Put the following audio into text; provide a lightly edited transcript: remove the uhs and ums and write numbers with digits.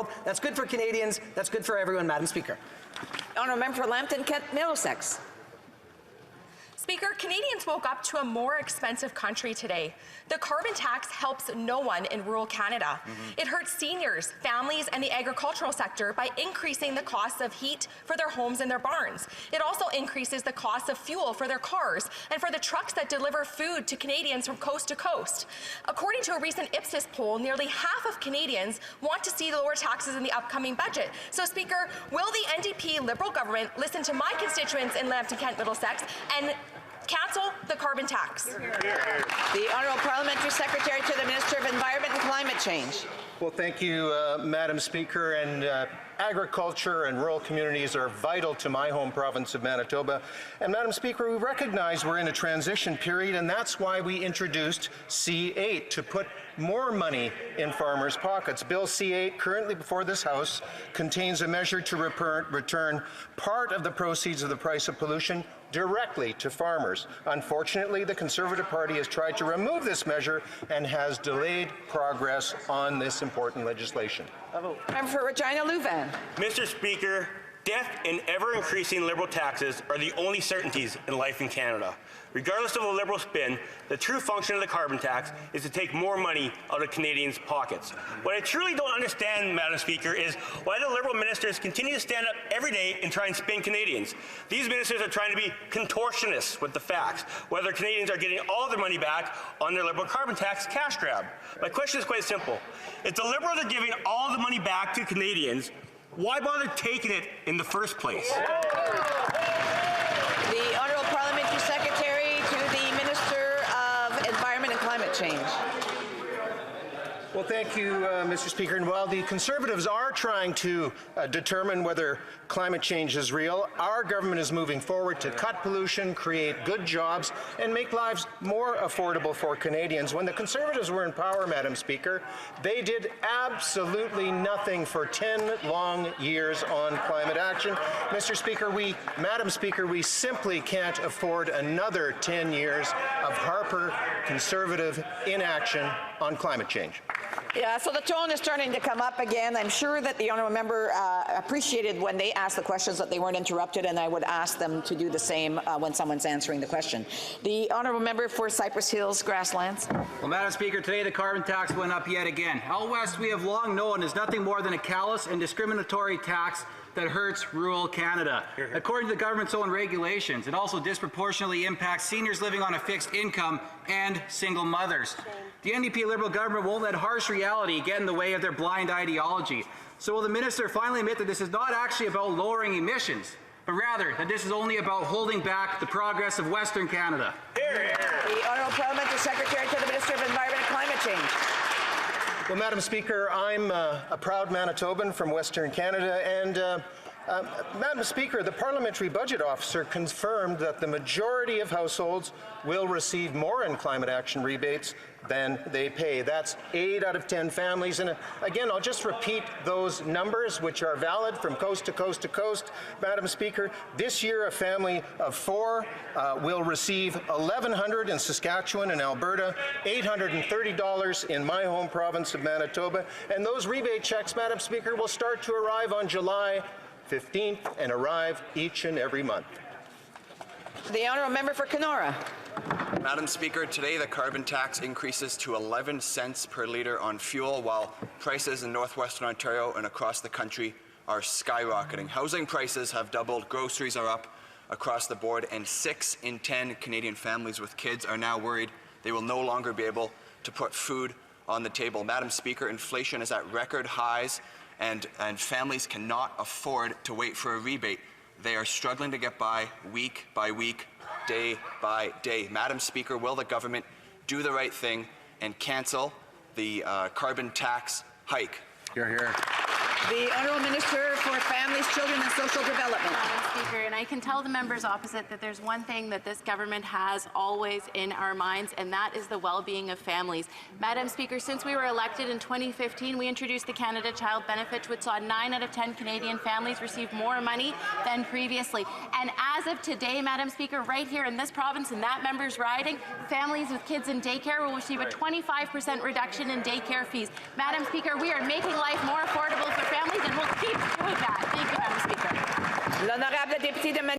world. That's good for Canadians. That's good for everyone, Madam Speaker. Honourable Member for Lambton, Kent, Middlesex. Speaker, Canadians woke up to a more expensive country today. The carbon tax helps no one in rural Canada. It hurts seniors, families, and the agricultural sector by increasing the cost of heat for their homes and their barns. It also increases the cost of fuel for their cars and for the trucks that deliver food to Canadians from coast to coast. According to a recent Ipsos poll, nearly half of Canadians want to see the lower taxes in the upcoming budget. So, Speaker, will the NDP Liberal government listen to my constituents in Lambton, Kent, Middlesex, and cancel the carbon tax? The Honourable Parliamentary Secretary to the Minister of Environment and Climate Change. Well, thank you, Madam Speaker. And agriculture and rural communities are vital to my home province of Manitoba. And Madam Speaker, we recognize we're in a transition period, and that's why we introduced C8 to put more money in farmers' pockets. Bill C8, currently before this House, contains a measure to return part of the proceeds of the price of pollution directly to farmers. Unfortunately, the Conservative Party has tried to remove this measure and has delayed progress on this important legislation. Member for Regina Louvain. Mr. Speaker, death and ever-increasing Liberal taxes are the only certainties in life in Canada. Regardless of the Liberal spin, the true function of the carbon tax is to take more money out of Canadians' pockets. What I truly don't understand, Madam Speaker, is why the Liberal ministers continue to stand up every day and try and spin Canadians. These ministers are trying to be contortionists with the facts, whether Canadians are getting all their money back on their Liberal carbon tax cash grab. My question is quite simple. If the Liberals are giving all the money back to Canadians, why bother taking it in the first place? The Honourable Parliamentary Secretary to the Minister of Environment and Climate Change. Well, thank you, Mr. Speaker. And while the Conservatives are trying to determine whether climate change is real, our government is moving forward to cut pollution, create good jobs, and make lives more affordable for Canadians. When the Conservatives were in power, Madam Speaker, they did absolutely nothing for 10 long years on climate action. Madam Speaker, we simply can't afford another 10 years of Harper Conservative inaction on climate change. Yeah, so the tone is starting to come up again. I'm sure that the honourable member appreciated when they asked the questions that they weren't interrupted, and I would ask them to do the same when someone's answering the question. The honourable member for Cypress Hills Grasslands. Well, Madam Speaker, today the carbon tax went up yet again. Out west, we have long known is nothing more than a callous and discriminatory tax that hurts rural Canada. According to the government's own regulations, it also disproportionately impacts seniors living on a fixed income and single mothers. The NDP Liberal government won't let harsh reality get in the way of their blind ideology. So will the minister finally admit that this is not actually about lowering emissions, but rather that this is only about holding back the progress of Western Canada? The Honourable Parliamentary Secretary to the Minister of Environment and Climate Change. Well, Madam Speaker, I'm a proud Manitoban from Western Canada, and Madam Speaker, the Parliamentary Budget Officer confirmed that the majority of households will receive more in climate action rebates than they pay. That's 8 out of 10 families. And again, I'll just repeat those numbers, which are valid from coast to coast to coast. Madam Speaker, this year a family of 4 will receive $1,100 in Saskatchewan and Alberta, $830 in my home province of Manitoba. And those rebate checks, Madam Speaker, will start to arrive on July 15th and arrive each and every month. The honourable member for Kenora. Madam Speaker, today the carbon tax increases to 11 cents per litre on fuel, while prices in northwestern Ontario and across the country are skyrocketing. Housing prices have doubled, groceries are up across the board, and 6 in 10 Canadian families with kids are now worried they will no longer be able to put food on the table. Madam Speaker, inflation is at record highs, and families cannot afford to wait for a rebate. They are struggling to get by week, day by day. Madam Speaker, will the government do the right thing and cancel the carbon tax hike? Hear, hear. The Honourable Minister for Families, Children and Social Development. Madam Speaker, and I can tell the members opposite that there's one thing that this government has always in our minds, and that is the well-being of families. Madam Speaker, since we were elected in 2015, we introduced the Canada Child Benefit, which saw 9 out of 10 Canadian families receive more money than previously. And as of today, Madam Speaker, right here in this province, in that member's riding, families with kids in daycare will receive a 25% reduction in daycare fees. Madam Speaker, we are making life more affordable for families L'honorable député de